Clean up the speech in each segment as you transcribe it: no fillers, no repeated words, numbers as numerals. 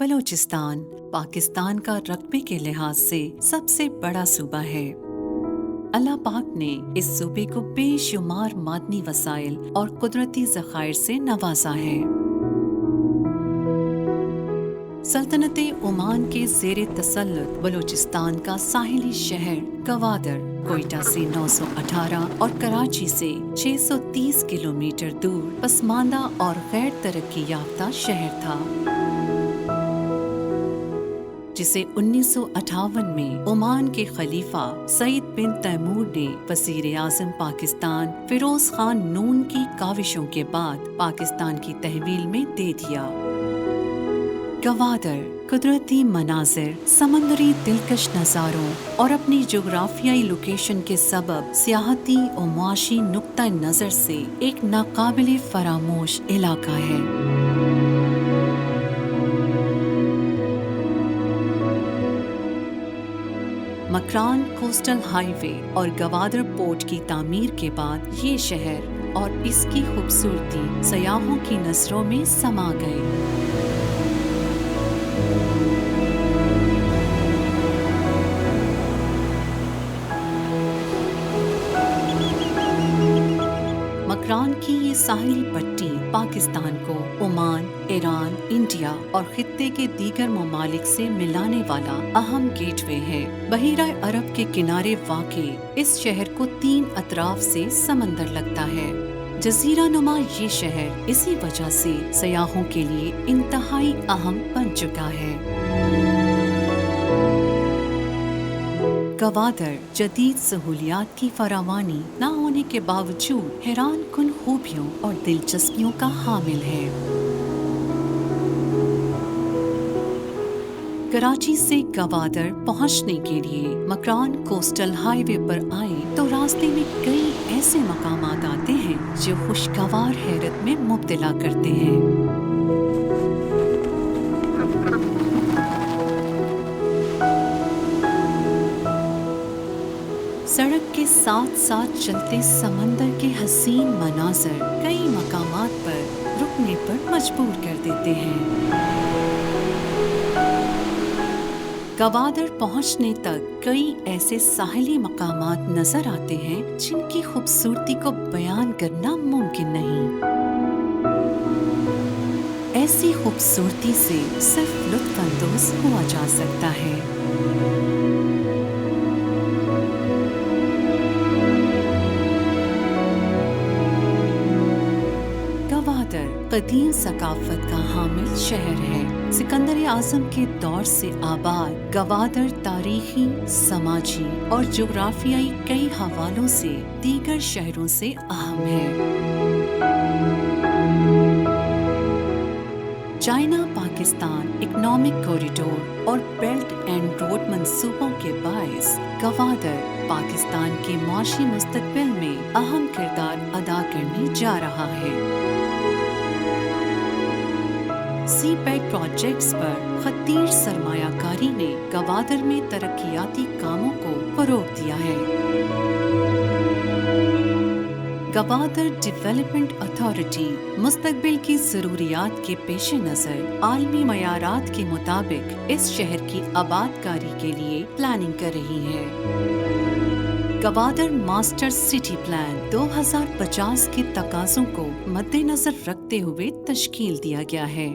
بلوچستان پاکستان کا رقبے کے لحاظ سے سب سے بڑا صوبہ ہے۔ اللہ پاک نے اس صوبے کو بے شمار معدنی وسائل اور قدرتی ذخائر سے نوازا ہے۔ سلطنت عمان کے زیر تسلط بلوچستان کا ساحلی شہر گوادر کوئٹہ سے 918 اور کراچی سے 630 کلومیٹر دور پسماندہ اور غیر ترقی یافتہ شہر تھا، جسے 1958 میں عمان کے خلیفہ سعید بن تیمور نے وزیر اعظم پاکستان فیروز خان نون کی کاوشوں کے بعد پاکستان کی تحویل میں دے دیا۔ گوادر قدرتی مناظر، سمندری دلکش نظاروں اور اپنی جغرافیائی لوکیشن کے سبب سیاحتی و معاشی نقطہ نظر سے ایک ناقابل فراموش علاقہ ہے۔ مکران کوسٹل ہائی وے اور گوادر پورٹ کی تعمیر کے بعد یہ شہر اور اس کی خوبصورتی سیاحوں کی نظروں میں سما گئے۔ مکران کی یہ ساحلی پٹی پاکستان کو عمان، ایران، انڈیا اور خطے کے دیگر ممالک سے ملانے والا اہم گیٹ وے ہے۔ بحیرہ عرب کے کنارے واقع اس شہر کو 3 اطراف سے سمندر لگتا ہے۔ جزیرہ نما یہ شہر اسی وجہ سے سیاحوں کے لیے انتہائی اہم بن چکا ہے۔ گوادر جدید سہولیات کی فراوانی نہ ہونے کے باوجود حیران کن خوبیوں اور دلچسپیوں کا حامل ہے۔ کراچی سے گوادر پہنچنے کے لیے مکران کوسٹل ہائی وے پر آئیں تو راستے میں کئی ایسے مقامات آتے ہیں جو خوشگوار حیرت میں مبتلا کرتے ہیں۔ سڑک کے ساتھ ساتھ چلتے سمندر کے حسین مناظر کئی مقامات پر رکنے پر مجبور کر دیتے ہیں۔ گوادر پہنچنے تک کئی ایسے ساحلی مقامات نظر آتے ہیں جن کی خوبصورتی کو بیان کرنا ممکن نہیں۔ ایسی خوبصورتی سے صرف لطف اندوز ہوا جا سکتا ہے۔ قدیم ثقافت کا حامل شہر ہے۔ سکندر اعظم کے دور سے آباد گوادر تاریخی، سماجی اور جغرافیائی کئی حوالوں سے دیگر شہروں سے اہم ہے۔ چائنا پاکستان اکنامک کوریڈور اور بیلٹ اینڈ روڈ منصوبوں کے باعث گوادر پاکستان کے معاشی مستقبل میں اہم کردار ادا کرنے جا رہا ہے۔ سی پیک پروجیکٹس پر خطیر سرمایہ کاری نے گوادر میں ترقیاتی کاموں کو فروغ دیا ہے۔ گوادر ڈیولپمنٹ اتھارٹی مستقبل کی ضروریات کے پیش نظر عالمی معیارات کے مطابق اس شہر کی آباد کاری کے لیے پلاننگ کر رہی ہے۔ گوادر ماسٹر سٹی پلان 2050 کے تقاضوں کو مد نظر رکھتے ہوئے تشکیل دیا گیا ہے۔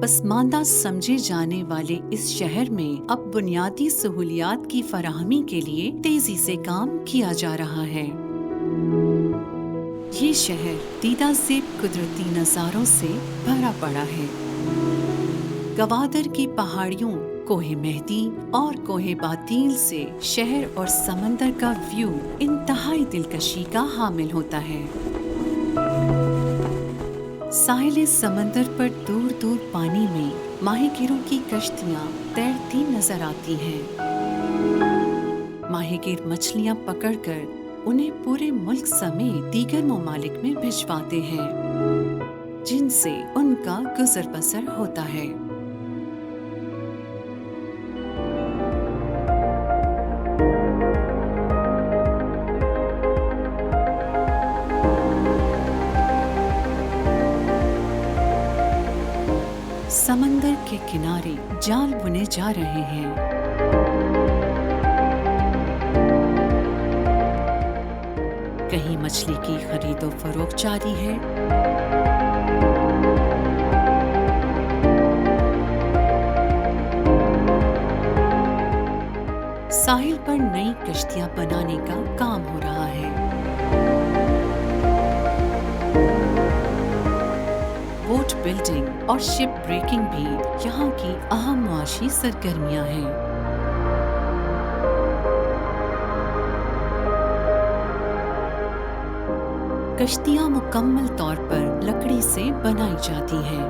پسماندہ سمجھے جانے والے اس شہر میں اب بنیادی سہولیات کی فراہمی کے لیے تیزی سے کام کیا جا رہا ہے۔ یہ شہر دیدہ زیب قدرتی نظاروں سے بھرا پڑا ہے۔ گوادر کی پہاڑیوں، کوہ مہدی اور کوہ باطیل سے شہر اور سمندر کا ویو انتہائی دلکشی کا حامل ہوتا ہے۔ ساحل سمندر پر دور دور پانی میں ماہی گیروں کی کشتیاں تیرتی نظر آتی ہیں۔ ماہی گیر مچھلیاں پکڑ کر انہیں پورے ملک سمیت دیگر ممالک میں بھجواتے ہیں، جن سے ان کا گزر بسر ہوتا ہے۔ समंदर के किनारे जाल बुने जा रहे हैं। कहीं मछली की खरीदो फरोख्त जारी है, साहिल पर नई कश्तियां बनाने का काम हो रहा है। बोट बिल्डिंग और शिप ब्रेकिंग भी यहाँ की अहम मुआशी सरगर्मियां हैं। कश्तियां मुकम्मल तौर पर लकड़ी से बनाई जाती हैं।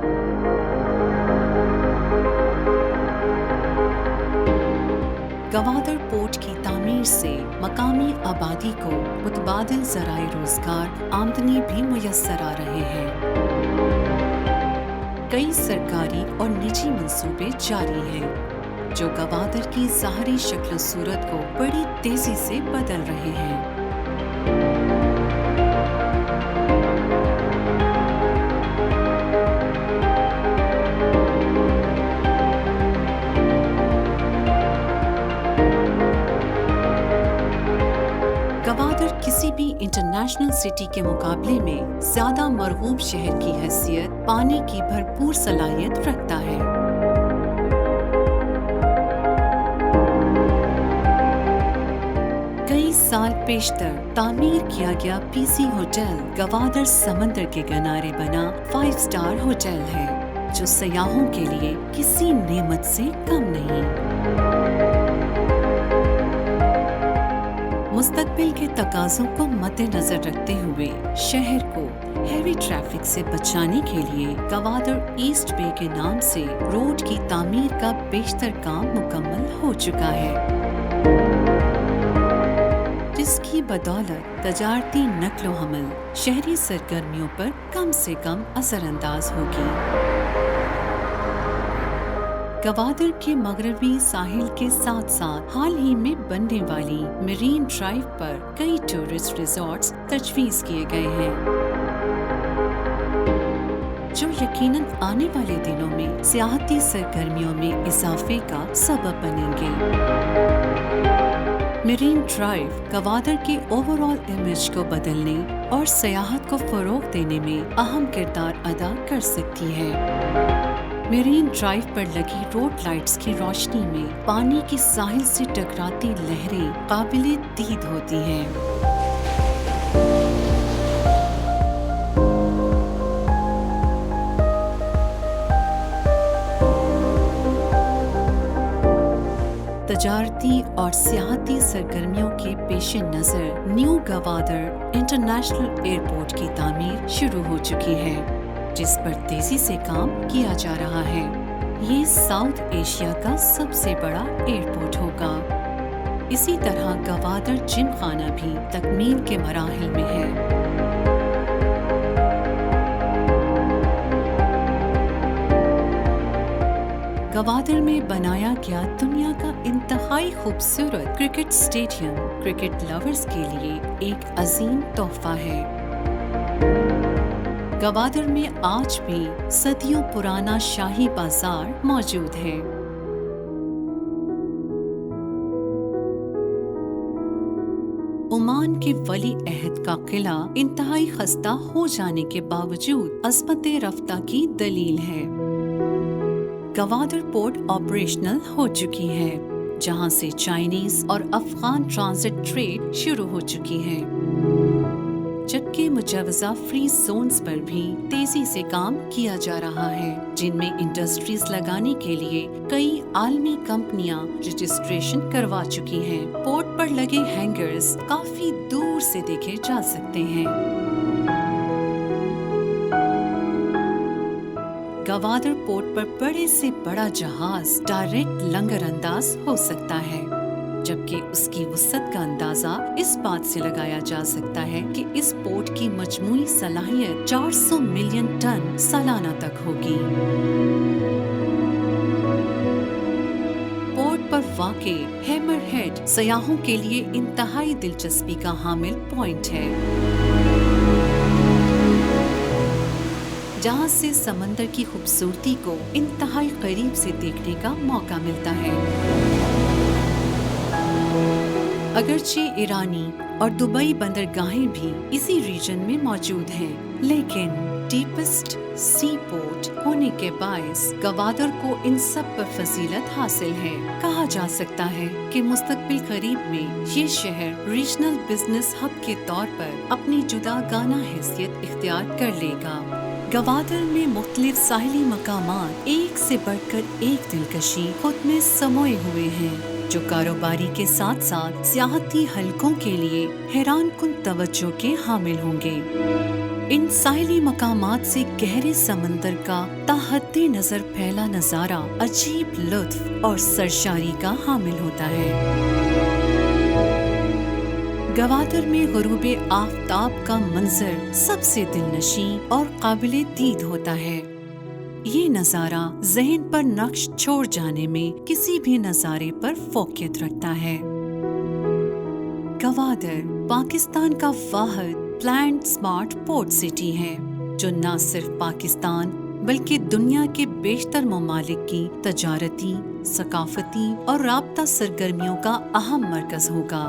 गवादर पोर्ट की तामीर से मकामी आबादी को मुतबादिल ज़राए रोजगार आमदनी भी मुयस्सर आ रहे हैं। कई सरकारी और निजी मंसूबे जारी हैं, जो गवादर की ज़ाहरी शक्ल सूरत को बड़ी तेजी से बदल रहे हैं। गवादर किसी भी इंटरनेशनल सिटी के मुकाबले में ज्यादा मरगूब शहर की हैसियत पाने की भरपूर सलाहियत रखता है। कई साल पेशतर तामीर किया गया पीसी होटल गवादर समंदर के किनारे बना 5 स्टार होटल है, जो सयाहों के लिए किसी नेमत से कम नहीं। मुस्तकबिल के तकाज़ों को मद्देनजर रखते हुए शहर को हैवी ट्रैफिक से बचाने के लिए गवादर ईस्ट बे के नाम से रोड की तामीर का बेशतर काम मुकम्मल हो चुका है, जिसकी बदौलत तजारती नक्लो हमल शहरी सरगर्मियों पर कम से कम असरअंदाज होगी। गवादर के मगरबी साहिल के साथ साथ हाल ही में बनने वाली मरीन ड्राइव पर कई टूरिस्ट रिजॉर्ट्स तजवीज़ किए गए हैं, जो यकीनन आने वाले दिनों में सियाहती सरगर्मियों में इजाफे का सबब बनेंगे। मरीन ड्राइव गवादर के ओवरऑल इमेज को बदलने और सयाहत को फरोग देने में अहम किरदार अदा कर सकती है। मरीन ड्राइव पर लगी रोड लाइट्स की रोशनी में पानी की साहिल से टकराती लहरें काबिले दीद होती हैं। तजारती और सियाहती सरगर्मियों के पेश नज़र न्यू गवादर इंटरनेशनल एयरपोर्ट की तामीर शुरू हो चुकी है, जिस पर तेजी से काम किया जा रहा है। ये साउथ एशिया का सबसे बड़ा एयरपोर्ट होगा। इसी तरह गवादर जिम खाना भी तकमील के मराहिल में है। गवादर में बनाया गया दुनिया का इंतहाई खूबसूरत क्रिकेट स्टेडियम क्रिकेट लवर्स के लिए एक अजीम तोहफा है। गवादर में आज भी सदियों पुराना शाही बाजार मौजूद है। ओमान के वली अहद का किला इंतहाई खस्ता हो जाने के बावजूद अज़मत रफ्ता की दलील है। गवादर पोर्ट ऑपरेशनल हो चुकी है, जहां से चाइनीज और अफगान ट्रांजिट ट्रेड शुरू हो चुकी है, जबकि मुजवजा फ्री जोन्स पर भी तेजी से काम किया जा रहा है, जिनमें इंडस्ट्रीज लगाने के लिए कई आलमी कंपनियां रजिस्ट्रेशन करवा चुकी हैं। पोर्ट पर लगे हैंगर्स काफी दूर से देखे जा सकते हैं। गवादर पोर्ट पर बड़े से बड़ा जहाज डायरेक्ट लंगर अंदाज हो सकता है, जबकि उसकी वसअत का अंदाजा इस बात से लगाया जा सकता है कि इस पोर्ट की मजमूई सलाहियत 400 मिलियन टन सालाना तक होगी। पोर्ट पर वाक़े हैमर हेड सयाहों के लिए इंतहाई दिलचस्पी का हामिल पॉइंट है। जहां से समंदर की खूबसूरती को इंतहाई करीब से देखने का मौका मिलता है। अगरचे ईरानी और दुबई बंदरगाहें भी इसी रीजन में मौजूद हैं, लेकिन डीपेस्ट सी पोर्ट होने के बायस गवादर को इन सब पर फजीलत हासिल है। कहा जा सकता है कि मुस्तकबिल करीब में ये शहर रीजनल बिजनेस हब के तौर पर अपनी जुदा गाना हैसियत इख्तियार कर लेगा। गवादर में मुख्तलिफ साहिली मकामात एक से बढ़कर एक दिलकशी खुद में समोए हुए हैं, जो कारोबारी के साथ साथ सियाहती हलकों के लिए हैरान कुन तवज्जो के हामिल होंगे। इन साहिली मकामात से गहरे समंदर का ताहद्दे नजर फैला नजारा अजीब लुत्फ और सरशारी का हामिल होता है। गवादर में गुरूबे आफताब का मंजर सबसे दिलनशी और काबिले दीद होता है। ये नजारा ज़हन पर नक्श छोड़ जाने में किसी भी नजारे पर फोकियत रखता है। गवादर पाकिस्तान का वाहिद प्लान्ड स्मार्ट पोर्ट सिटी है, जो न सिर्फ पाकिस्तान बल्कि दुनिया के बेशतर ममालिक की तजारती, सकाफती और राब्ता सरगर्मियों का अहम मरकज होगा।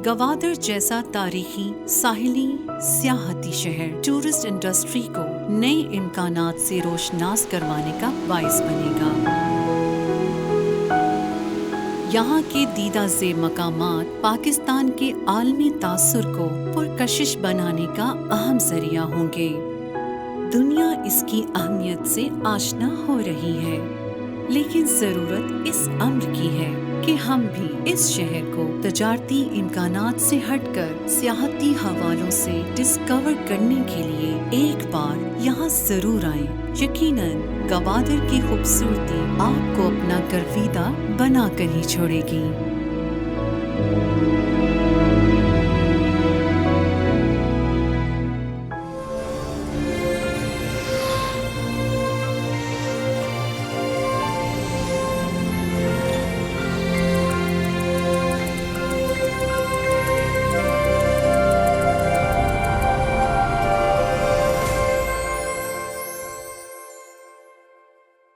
गवादर जैसा तारीखी साहिली सियाहती शहर टूरिस्ट इंडस्ट्री को नए इम्कानात से रोशनास करवाने का बाइस बनेगा। यहाँ के दीदा ज़ेब मकामात पाकिस्तान के आलमी तासुर को पुरकशिश बनाने का अहम ज़रिया होंगे। दुनिया इसकी अहमियत से आशना हो रही है, लेकिन ज़रूरत इस अम्र की है कि हम भी इस शहर को तजारती इम्कानात से हटकर सियाहती हवालों से डिस्कवर करने के लिए एक बार यहाँ ज़रूर आएं। यकीनन गवादर की खूबसूरती आपको अपना गर्विदा बना कर ही छोड़ेगी।